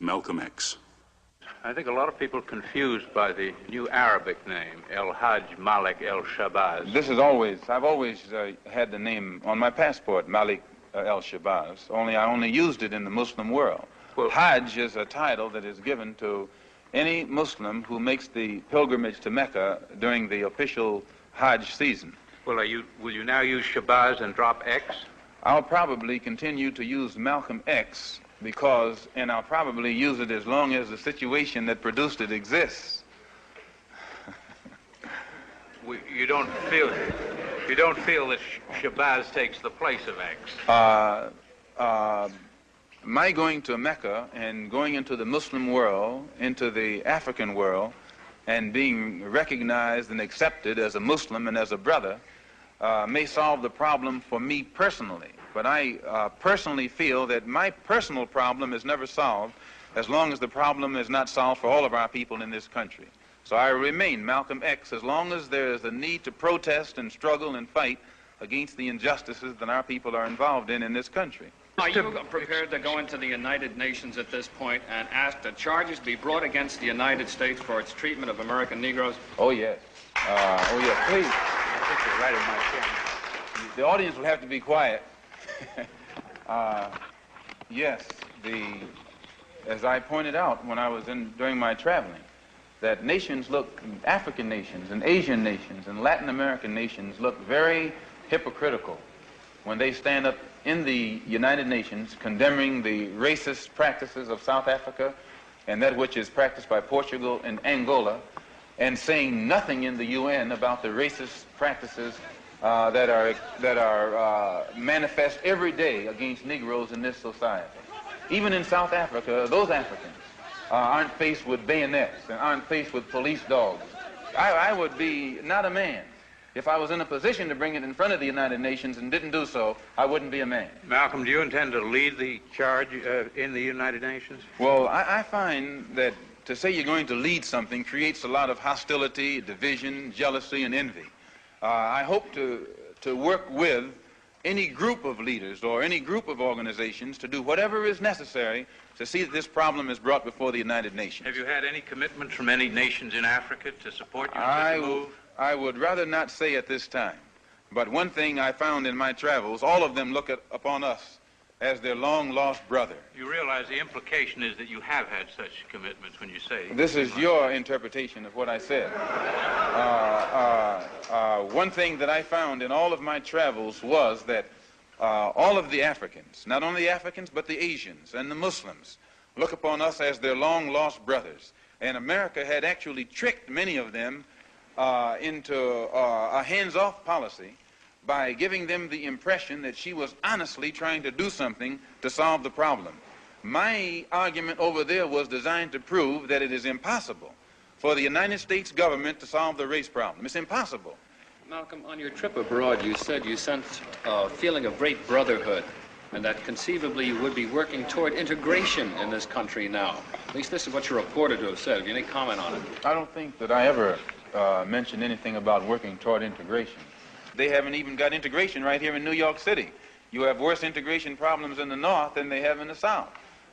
Malcolm X. I think a lot of people are confused by the new Arabic name, El-Hajj Malik El-Shabazz. I've always had the name on my passport, Malik El-Shabazz, only I only used it in the Muslim world. Well, Hajj is a title that is given to any Muslim who makes the pilgrimage to Mecca during the official Hajj season. Well, will you now use Shabazz and drop X? I'll probably continue to use Malcolm X and I'll probably use it as long as the situation that produced it exists. You don't feel that Shabazz takes the place of X? My going to Mecca and going into the Muslim world, into the African world, and being recognized and accepted as a Muslim and as a brother may solve the problem for me personally. But I personally feel that my personal problem is never solved as long as the problem is not solved for all of our people in this country. So I remain Malcolm X as long as there is a need to protest and struggle and fight against the injustices that our people are involved in this country. Are you prepared to go into the United Nations at this point and ask that charges be brought against the United States for its treatment of American Negroes? Oh, yes. Oh, yes, please. I think you're right in my chair. The audience will have to be quiet. Yes, as I pointed out when I was during my traveling, that African nations and Asian nations and Latin American nations look very hypocritical when they stand up in the United Nations condemning the racist practices of South Africa and that which is practiced by Portugal and Angola, and saying nothing in the UN about the racist practices that are manifest every day against Negroes in this society. Even in South Africa, those Africans aren't faced with bayonets and aren't faced with police dogs. I would be not a man. If I was in a position to bring it in front of the United Nations and didn't do so, I wouldn't be a man. Malcolm, do you intend to lead the charge in the United Nations? Well, I find that to say you're going to lead something creates a lot of hostility, division, jealousy, and envy. I hope to work with any group of leaders or any group of organizations to do whatever is necessary to see that this problem is brought before the United Nations. Have you had any commitment from any nations in Africa to support you in such a move? I would rather not say at this time, but one thing I found in my travels, all of them look upon us as their long-lost brother. You realize the implication is that you have had such commitments when you say... This is your interpretation of what I said. One thing that I found in all of my travels was that all of the Africans, not only the Africans, but the Asians and the Muslims, look upon us as their long-lost brothers. And America had actually tricked many of them into a hands-off policy by giving them the impression that she was honestly trying to do something to solve the problem. My argument over there was designed to prove that it is impossible for the United States government to solve the race problem. It's impossible. Malcolm, on your trip abroad, you said you sensed a feeling of great brotherhood and that conceivably you would be working toward integration in this country now. At least this is what you're reported to have said. Have you any comment on it? I don't think that I ever mentioned anything about working toward integration. They haven't even got integration right here in New York City. You have worse integration problems in the North than they have in the South.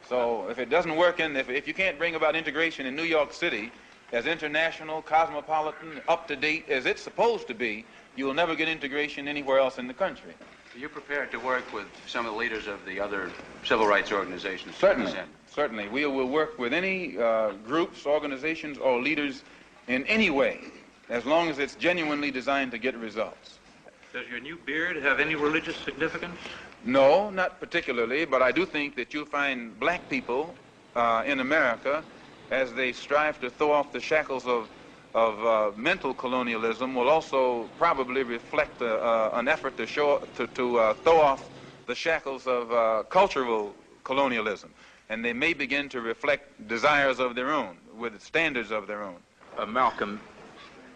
So if it doesn't work if you can't bring about integration in New York City as international, cosmopolitan, up-to-date as it's supposed to be, you will never get integration anywhere else in the country. Are you prepared to work with some of the leaders of the other civil rights organizations? Certainly. Certainly. We will work with any groups, organizations, or leaders in any way, as long as it's genuinely designed to get results. Does your new beard have any religious significance? No, not particularly, but I do think that you'll find black people in America, as they strive to throw off the shackles of mental colonialism, will also probably reflect an effort to throw off the shackles of cultural colonialism. And they may begin to reflect desires of their own, with standards of their own. Malcolm,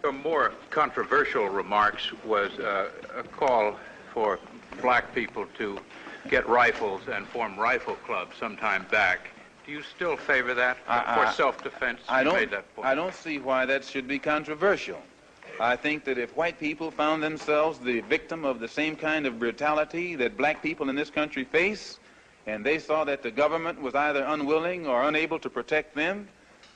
your more controversial remarks was a call for black people to get rifles and form rifle clubs sometime back. Do you still favor that for self-defense? I don't see why that should be controversial. I think that if white people found themselves the victim of the same kind of brutality that black people in this country face, and they saw that the government was either unwilling or unable to protect them,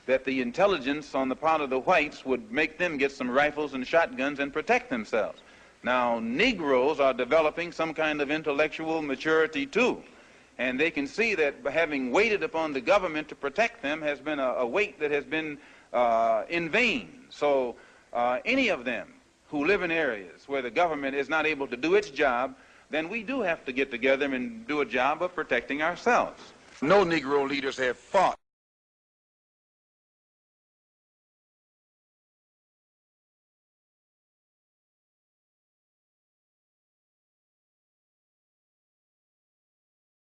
that the intelligence on the part of the whites would make them get some rifles and shotguns and protect themselves. Now, Negroes are developing some kind of intellectual maturity too, and they can see that having waited upon the government to protect them has been a wait that has been in vain. So any of them who live in areas where the government is not able to do its job, then we do have to get together and do a job of protecting ourselves. No Negro leaders have fought